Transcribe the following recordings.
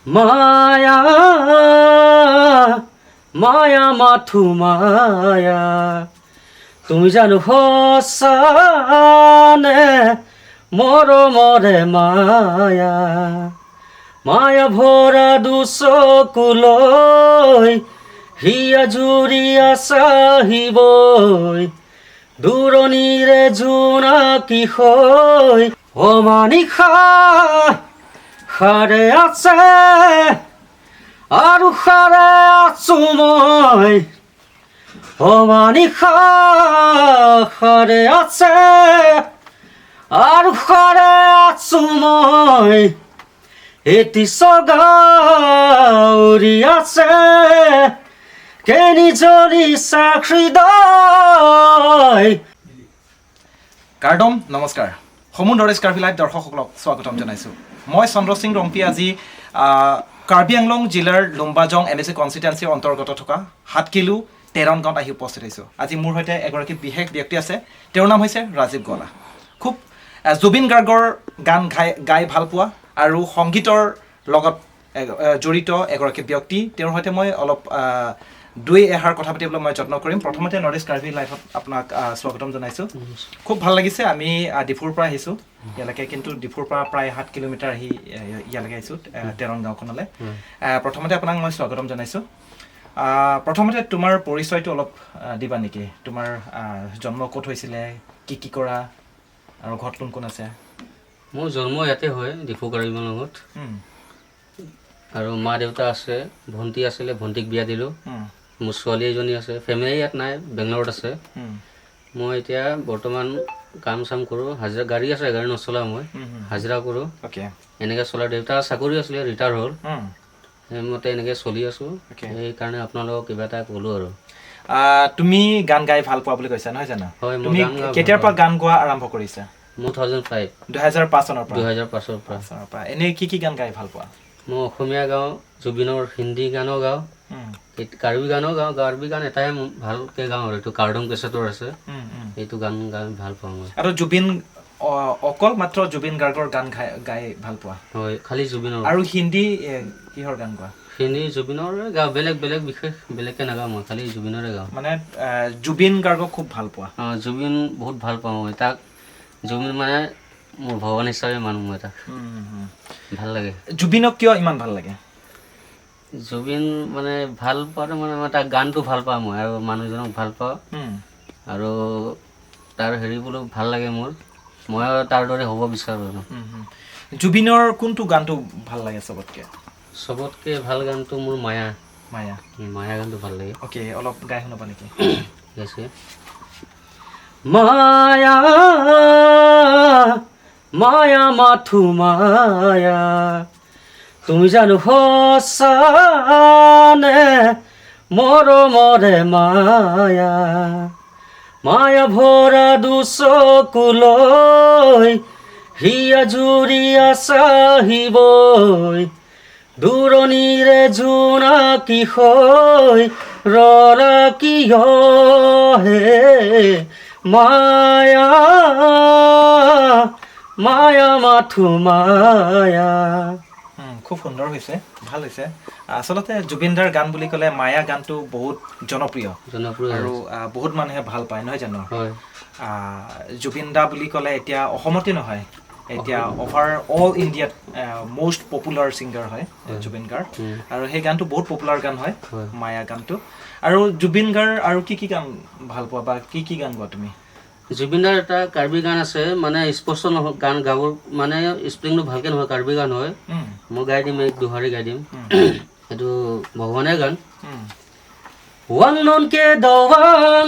মায়া মায়া মাথো মায়া তুমি জানো সঁচানে মৰমৰে মায়া মায়া ভৰা দুচকুলৈ হিয়া জুৰিয়া চাহিবই দূৰণিৰে জোনাকী হৈ অমানিশা সাৰে আছে আৰু সাৰে আছো মই অমানিশা সাৰে আছে আৰু সাৰে আছো মই এটি চগাউৰি আছে কেনিজনী চাকৃদয় কাৰ্ডম নমস্কাৰ সমুদ্ৰৰ স্কাৰ্ফি লাইভ দৰ্শকসকলক স্বাগতম জনাইছোঁ মই চন্দ্ৰ সিং ৰংপি আজি কাৰ্বি আংলং জিলাৰ লুম্বাজং এমএছচি কনষ্টিটুৱেঞ্চিৰ অন্তৰ্গত থকা হাটকিলু তেৰণ গাঁৱত আহি উপস্থিত হৈছোঁ আজি মোৰ সৈতে এগৰাকী বিশেষ ব্যক্তি আছে তেওঁৰ নাম হৈছে ৰাজীৱ গৱালা খুব জুবিন গাৰ্গৰ গান গাই ভাল পোৱা আৰু সংগীতৰ লগত জড়িত এগৰাকী ব্যক্তি তেওঁৰ সৈতে মই অলপ দুই এষাৰ কথা পাতিবলৈ মই যত্ন কৰিম প্ৰথমতে নৰ্থ ইষ্ট কাৰ্বি লাইভত আপোনাক স্বাগতম জনাইছোঁ খুব ভাল লাগিছে আমি ডিফুৰ পৰা আহিছোঁ ইয়ালৈকে কিন্তু ডিফুৰ পৰা প্ৰায় 7 কিলোমিটাৰ আহি ইয়ালৈকে আহিছোঁ তেৰণ গাঁওখনলৈ প্ৰথমতে আপোনাক মই স্বাগতম জনাইছোঁ প্ৰথমতে তোমাৰ পৰিচয়টো অলপ দিবা নেকি তোমাৰ জন্ম ক'ত হৈছিলে কি কৰা আৰু ঘৰত কোন কোন আছে মোৰ জন্ম ইয়াতে হয় ডিফু কাৰ্বি লগত আৰু মা দেউতা আছে ভণ্টি আছিলে ভণ্টিক বিয়া দিলোঁ মোৰ ছোৱালী এজনী আছে ফেমিলি ইয়াত নাই বেংগলোৰত আছে মই এতিয়া বৰ্তমান কাম চাম কৰোঁ হাজিৰা গাড়ী আছে গাড়ী নচলাওঁ মই হাজিৰা কৰোঁ এনেকৈ চলাই দেউতা চাকৰি আছিলে ৰিটায়াৰ হ'ল সেইমতে এনেকৈ চলি আছোঁ সেইকাৰণে আপোনালোকক কিবা এটা ক'লোঁ আৰু তুমি গান গাই ভাল পোৱা বুলি কৈছা নহয় জানো হয় তুমি কেতিয়াৰ পৰা গান গোৱা আৰম্ভ কৰিছা 2005 চনৰ পৰা এনেই কি গান গাই ভাল পোৱা মই অসমীয়া গাওঁ জুবিনৰ হিন্দী গানো গাওঁ কাৰ্বি গানো গাওঁ কাৰ্বি গান এটাই ভালকৈ গাওঁ আৰু এইটো কাৰ্ডম কেছেটৰ আছে এইটো গান গাই ভাল পাওঁ মই আৰু জুবিন অকল মাত্ৰ জুবিন গাৰ্গৰ গান গাই ভাল পোৱা হয় খালি জুবিনৰ আৰু হিন্দী কিহৰ গান গোৱা হিন্দী জুবিনৰ গাওঁ বেলেগ বিশেষ বেলেগকৈ নাগাওঁ মই খালি জুবিনৰে গাওঁ মানে জুবিন গাৰ্গক খুব ভাল পোৱা জুবিন বহুত ভাল পাওঁ মই তাক জুবিন মানে মোৰ ভগৱান হিচাপে মানুহ মই তাক ভাল লাগে জুবিনক কিয় ইমান ভাল লাগে জুবিন মানে ভাল পোৱাটো মানে মই তাৰ গানটো ভাল পাওঁ মই আৰু মানুহজনক ভাল পাওঁ আৰু তাৰ হেৰিবোৰো ভাল লাগে মোৰ মই তাৰ দৰে হ'ব বিচাৰোঁ জুবিনৰ কোনটো গানটো ভাল লাগে চবতকৈ ভাল গানটো মোৰ মায়া গানটো ভাল লাগে অ'কে অলপ গাই শুনাবা নেকি ঠিক আছে মায়া মায়া মাথো মায়া তুমি জানো সঁচানে মৰমৰে মায়া মায়া ভৰা দুচকুলৈ হিয়া জুৰিয়া চাহিবই দূৰণিৰে জোনাকী হৈ ৰলা কিয় হে মায়া মায়া মাথো মায়া খুব সুন্দৰ হৈছে ভাল হৈছে আচলতে জুবিনদাৰ গান বুলি ক'লে মায়া গানটো বহুত জনপ্ৰিয় আৰু বহুত মানুহে ভাল পায় নহয় জানো জুবিন দা বুলি ক'লে এতিয়া অসমতে নহয় এতিয়া অভাৰ অল ইণ্ডিয়াত মষ্ট পপুলাৰ ছিংগাৰ হয় জুবিন গাৰ্গ আৰু সেই গানটো বহুত পপুলাৰ গান হয় মায়া গানটো আৰু জুবিন গাৰ্গ আৰু কি গান ভাল পোৱা বা কি গান গোৱা তুমি জুবিনদাৰ এটা কাৰ্বি গান আছে মানে স্পষ্ট নহয় গান গাব মানে স্প্ৰিংটো ভালকৈ নহয় কাৰ্বি গান হয় মই গাই দিম এক দুহাৰী গাই দিম এইটো ভগৱানৰ গান ৱাং ননকে দৱাং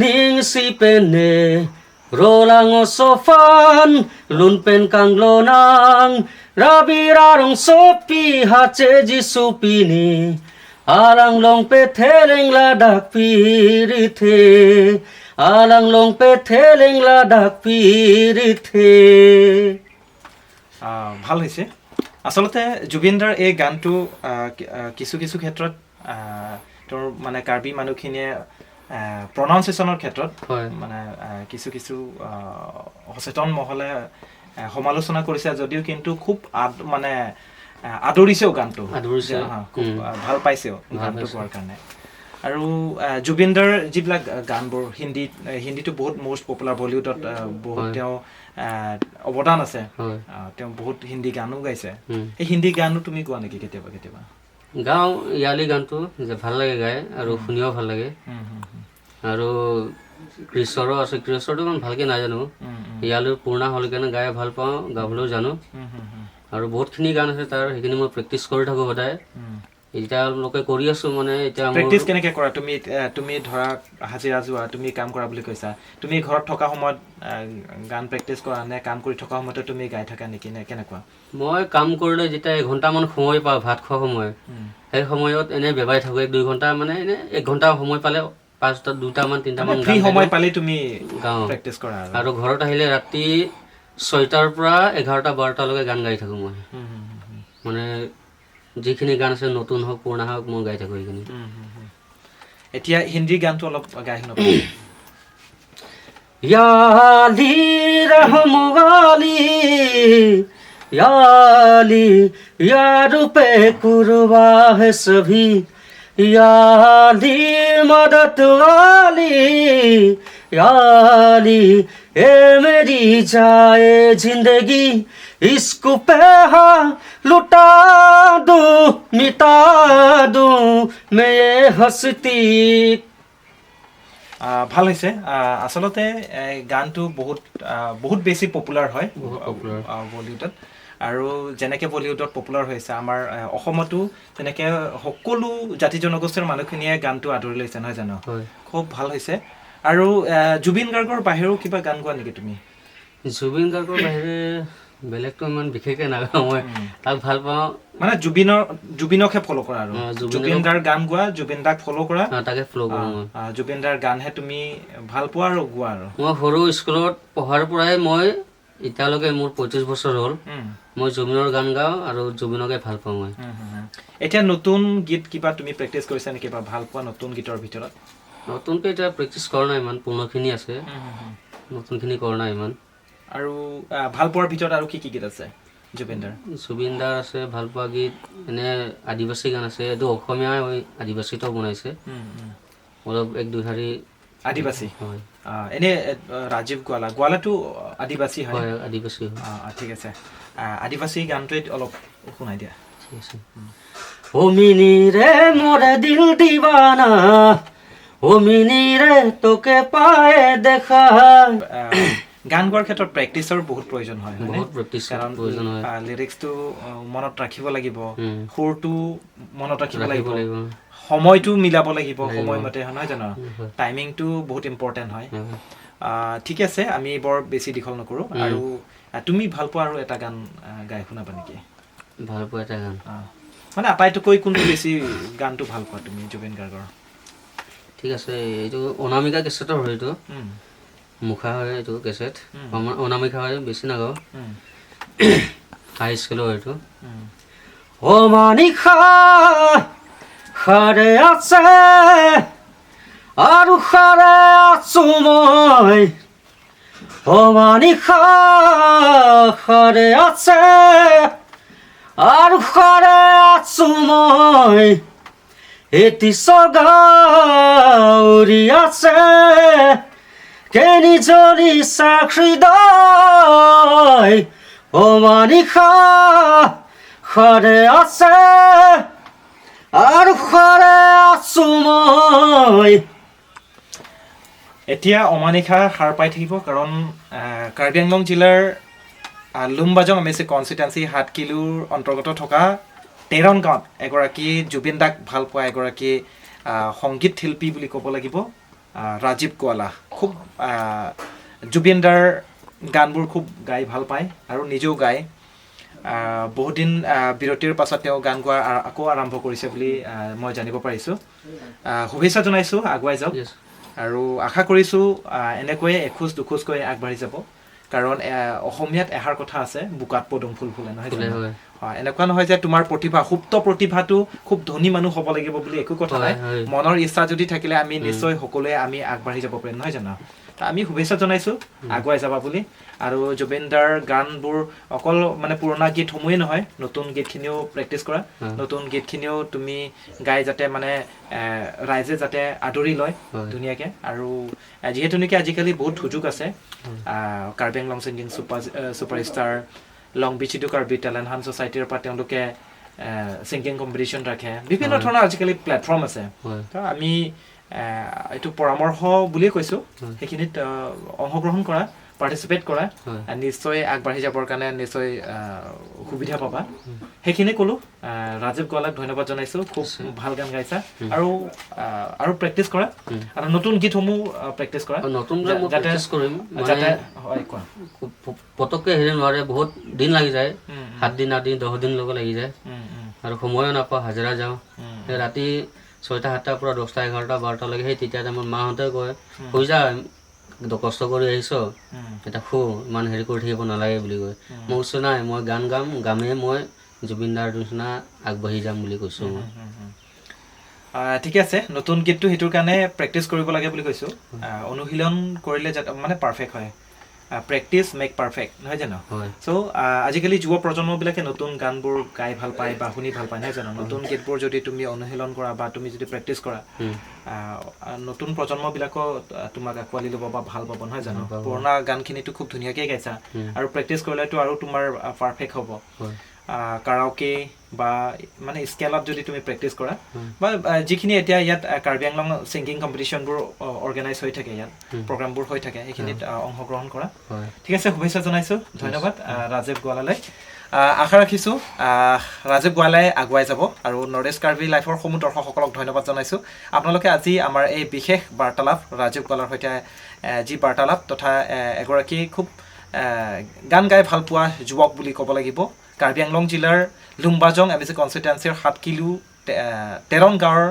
নিং চিপেনে ৰলাং চফান লুনপেন কাংলনাং ৰাবিৰাৰং চপি হাচে জি চুপিনি আলাং লং পে থেলেং লাডাক পিৰিথে আলাং লং পে থেলেং লাডাক পিৰিথে ভাল হৈছে আচলতে জুবিনদাৰ এই গানটো কিছু ক্ষেত্ৰত তোৰ মানে কাৰ্বি মানুহখিনিয়ে প্ৰনাউন্সিয়েশ্যনৰ ক্ষেত্ৰত মানে কিছু সচেতন মহলে সমালোচনা কৰিছে যদিও কিন্তু খুব মানে আদৰিছেও গানটো আদৰিছে খুব ভাল পাইছেও গানটো গোৱাৰ কাৰণে আৰু জুবিনদাৰ যিবিলাক গানবোৰ হিন্দীটো বহুত মষ্ট পপুলাৰ বলিউডত বহুত তেওঁ অৱদান আছে তেওঁ বহুত হিন্দী গানো গাইছে এই হিন্দী গানো তুমি গোৱা নেকি কেতিয়াবা কেতিয়াবা গাওঁ ইয়ালি গানটো যে ভাল লাগে গাই আৰু শুনিও ভাল লাগে আৰু কৃষ্ণৰো আছে কৃষ্ণটো ইমান ভালকৈ নাজানো ইয়ালৈ পুৰণা হ'ল কাৰণে গাই ভাল পাওঁ গাবলৈও জানো আৰু বহুতখিনি গান আছে তাৰ সেইখিনি মই প্ৰেক্টিচ কৰি থাকোঁ সদায় এতিয়ালৈকে কৰি আছোঁ মানে এতিয়া প্ৰেক্টিচ কেনেকৈ কৰা তুমি ধৰা হাজিৰা যোৱা তুমি কাম কৰা বুলি কৈছা তুমি ঘৰত থকা সময়ত গান প্ৰেক্টিচ কৰা নে কাম কৰি থকা সময়তে তুমি গাই থাকা নেকি নে কেনেকুৱা মই কাম কৰিলে যেতিয়া এঘণ্টামান সময় পাওঁ ভাত খোৱা সময় সেই সময়ত এনেই বেবাই থাকোঁ 1-2 ঘণ্টা মানে এনেই 1 ঘণ্টা সময় পালে 2টামান 3টামান ফ্ৰী সময় পালে তুমি গাওঁ প্ৰেক্টিচ কৰা আৰু ঘৰত আহিলে ৰাতি 6টাৰ পৰা 11টা 12টালৈকে গান গাই থাকোঁ মই মানে যিখিনি গান আছে নতুন হওক পুৰণা হওক মই গাই থাকোঁ সেইখিনি এতিয়া হিন্দী গানটো অলপ গাই শুনাব याली रहम वाली याली यार पे कुर्बा है सभी याली मदद वाली याली ए मेरी जाए जिंदगी इसको पे लुटा दूं मिटा दूं मैं ये हस्ती ভাল হৈছে আচলতে গানটো বহুত বেছি পপুলাৰ হয় বলিউডত আৰু যেনেকৈ বলিউডত পপুলাৰ হৈছে আমাৰ অসমতো তেনেকৈ সকলো জাতি জনগোষ্ঠীৰ মানুহখিনিয়ে গানটো আদৰি লৈছে নহয় জানো খুব ভাল হৈছে আৰু জুবিন গাৰ্গৰ বাহিৰেও কিবা গান গোৱা নেকি তুমি জুবিন গাৰ্গৰ বাহিৰে বেলেগটো ইমান বিশেষকৈ নাগাওঁ মই তাক ভাল পাওঁ মানে জুবিনকহে ফ'ল' কৰা আৰু জুবিন দাৰ গান গোৱা জুবিন দাক ফ'ল' কৰা তাকে ফ'ল' কৰোঁ জুবিন দাৰ গানহে তুমি ভাল পোৱা আৰু গোৱা আৰু মই সৰু স্কুলত পঢ়াৰ পৰাই মই এতিয়ালৈকে মোৰ 25 বছৰ হ'ল মই জুবিনৰ গান গাওঁ আৰু জুবিনকে ভাল পাওঁ মই এতিয়া নতুন গীত কিবা তুমি প্ৰেক্টিচ কৰিছা নেকি বা ভাল পোৱা নতুন গীতৰ ভিতৰত নতুনকৈ এতিয়া প্ৰেক্টিচ কৰা নাই ইমান পুৰণাখিনি আছে নতুনখিনি কৰা নাই ইমান আৰু ভাল পোৱাৰ ভিতৰত আৰু কি গীত আছে জুবিনদাৰ আছে ভাল পোৱা গীত এনে আদিবাসী গান আছে এইটো অসমীয়া আদিবাসীটো বনাইছে অলপ 1-2 শাৰী আদিবাসী হয় এনে ৰাজীৱ গোৱালাটো আদিবাসী হয় আদিবাসী ঠিক আছে আদিবাসী গানটোৱে অলপ শুনাই দিয়া ঠিক আছে ও মিনি ৰে মোৰে দিল দিবানা ও মিনি ৰে তোকে পায়ে দেখা গান গোৱাৰ ক্ষেত্ৰত প্ৰেক্টিচৰ বহুত প্ৰয়োজন হয় বহুত প্ৰেক্টিচ কাৰণ প্ৰয়োজন হয় লিৰিক্সটো মনত ৰাখিব লাগিব সুৰটো মনত ৰাখিব লাগিব সময়টো মিলাব লাগিব সময়মতে নহয় জানো টাইমিংটো বহুত ইম্পৰ্টেণ্ট হয় ঠিক আছে আমি বৰ বেছি দীঘল নকৰোঁ আৰু তুমি ভাল পোৱা আৰু এটা গান গাই শুনাবা নেকি ভাল পোৱা এটা গান মানে আটাইতকৈ কোনটো বেছি গানটো ভাল পোৱা তুমি জুবিন গাৰ্গৰ ঠিক আছে এইটো অনামিকা কেছেটৰ হয় এইটো মুখা হয় এইটো কেছেট অনামিকা হয় বেছি নাগাওঁ হাই স্কুলৰ এইটো অমানিশা সাৰে আছে আৰু সাৰে আছো মই অমানিশা সাৰে আছে আৰু সাৰে আছো মই এটি চগা উৰি আছে কেনি জলি চাকৃদয় অমানিশা সাৰে আছে আৰু সাৰে আছো মই এতিয়া অমানিশা সাৰ পাই থাকিব কাৰণ কাৰ্বি আংলং জিলাৰ লুমবাজং এমএছচি কনষ্টিটুৱেঞ্চি 7 কিলোৰ অন্তৰ্গত থকা তেৰণ গাঁৱত এগৰাকী জুবিন দাক ভাল পোৱা এগৰাকী সংগীত শিল্পী বুলি ক'ব লাগিব ৰাজীৱ গোৱালা খুব জুবিন দাৰ গানবোৰ খুব গাই ভাল পায় আৰু নিজেও গায় বহুত দিন বিৰতিৰ পাছত তেওঁ গান গোৱা আকৌ আৰম্ভ কৰিছে বুলি মই জানিব পাৰিছোঁ শুভেচ্ছা জনাইছোঁ আগুৱাই যাওক আৰু আশা কৰিছোঁ এনেকৈয়ে এখোজ দুখোজকৈ আগবাঢ়ি যাব কাৰণ অসমীয়াত এষাৰ কথা আছে বোকাত পদুম ফুল ফুলে নহয় এনেকুৱা নহয় যে তোমাৰ প্ৰতিভা সুপ্ত প্ৰতিভাটো খুব ধনী মানুহ হ'ব লাগিব বুলি একো কথা নাই মনৰ ইচ্ছা যদি থাকিলে আমি নিশ্চয় সকলোৱে আমি আগবাঢ়ি যাব পাৰিম নহয় জানো আমি শুভেচ্ছা জনাইছোঁ আগুৱাই যাবা বুলি আৰু জুবিনদাৰ গানবোৰ অকল মানে পুৰণা গীতসমূহেই নহয় নতুন গীতখিনিও প্ৰেক্টিছ কৰা নতুন গীতখিনিও তুমি গাই যাতে মানে ৰাইজে যাতে আদৰি লয় ধুনীয়াকৈ আৰু যিহেতু নেকি আজিকালি বহুত সুযোগ আছে কাৰ্বি আংলং ছিংগিং ছুপাৰষ্টাৰ লং বিচিটো কাৰ্বি টেলেণ্ট হাণ্ট ছ'চাইটিৰ পৰা তেওঁলোকে ছিংগিং কম্পিটিশ্যন ৰাখে বিভিন্ন ধৰণৰ আজিকালি প্লেটফৰ্ম আছে আমি এইটো পৰামৰ্শ বুলিয়ে কৈছোঁ সেইখিনিত অংশগ্ৰহণ কৰা পাৰ্টিচিপেট কৰা নিশ্চয় আগবাঢ়ি যাবৰ কাৰণে নিশ্চয় সুবিধা পাবা সেইখিনি ক'লোঁ ৰাজীৱ গোৱালাক ধন্যবাদ জনাইছোঁ খুব ভাল গান গাইছা আৰু প্ৰেক্টিছ কৰা আৰু নতুন গীতসমূহ প্ৰেক্টিছ কৰা যাতে হয় কোৱা পটককৈ হেৰি নোৱাৰে বহুত দিন লাগি যায় 7 দিন 8 দিন 10 দিন ল'ব লাগি যায় আৰু সময়ো নাপাওঁ হাজিৰা যাওঁ ৰাতি 6টা 7টাৰ পৰা 10টা 11টা 12টালৈকে সেই তেতিয়া টাইমত মাহঁতে কয় শুই যা কষ্ট কৰি আহিছ এটা শু ইমান হেৰি কৰি থাকিব নালাগে বুলি কয় মই কৈছোঁ নাই মই গান গামেই মই জুবিনদাৰ নিচিনা আগবাঢ়ি যাম বুলি কৈছোঁ মই ঠিকে আছে নতুন গীতটো সেইটোৰ কাৰণে প্ৰেক্টিছ কৰিব লাগে বুলি কৈছোঁ অনুশীলন কৰিলে মানে পাৰফেক্ট হয় প্ৰেক্টিছ মেক পাৰফেক্ট নহয় জানো চ' আজিকালি যুৱ প্ৰজন্মবিলাকে নতুন গানবোৰ গাই ভাল পায় বা শুনি ভাল পায় নহয় জানো নতুন গীতবোৰ যদি তুমি অনুশীলন কৰা বা তুমি যদি প্ৰেক্টিছ কৰা নতুন প্ৰজন্মবিলাকো তোমাক আঁকোৱালি ল'ব বা ভাল পাব নহয় জানো পুৰণা গানখিনিতো খুব ধুনীয়াকৈ গাইছা আৰু প্ৰেক্টিছ কৰিলেতো আৰু তোমাৰ পাৰফেক্ট হ'ব কাৰাওকে বা মানে স্কেলত যদি তুমি প্ৰেক্টিছ কৰা বা যিখিনি এতিয়া ইয়াত কাৰ্বি আংলং ছিংগিং কম্পিটিশ্যনবোৰ অৰ্গেনাইজ হৈ থাকে ইয়াত প্ৰগ্ৰামবোৰ হৈ থাকে সেইখিনিত অংশগ্ৰহণ কৰা ঠিক আছে শুভেচ্ছা জনাইছোঁ ধন্যবাদ ৰাজীৱ গোৱালালৈ আশা ৰাখিছোঁ ৰাজীৱ গোৱালাই আগুৱাই যাব আৰু নৰ্থ ইষ্ট কাৰ্বি লাইফৰ সমূহ দৰ্শকসকলক ধন্যবাদ জনাইছোঁ আপোনালোকে আজি আমাৰ এই বিশেষ বাৰ্তালাপ ৰাজীৱ গোৱালাৰ সৈতে যি বাৰ্তালাপ তথা এগৰাকী খুব গান গাই ভাল পোৱা যুৱক বুলি ক'ব লাগিব কাৰ্বি আংলং জিলাৰ লুম্বাজং এম এছ চি কনষ্টিটুৱেঞ্চিৰ 7 কিলো 13 গাঁৱৰ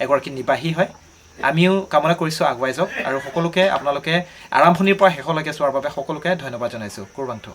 এগৰাকী নিবাসী হয় আমিও কামনা কৰিছোঁ আগুৱাই যাওক আৰু সকলোকে আপোনালোকে আৰম্ভণিৰ পৰা শেষলৈকে চোৱাৰ বাবে সকলোকে ধন্যবাদ জনাইছোঁ কুৰবান্থ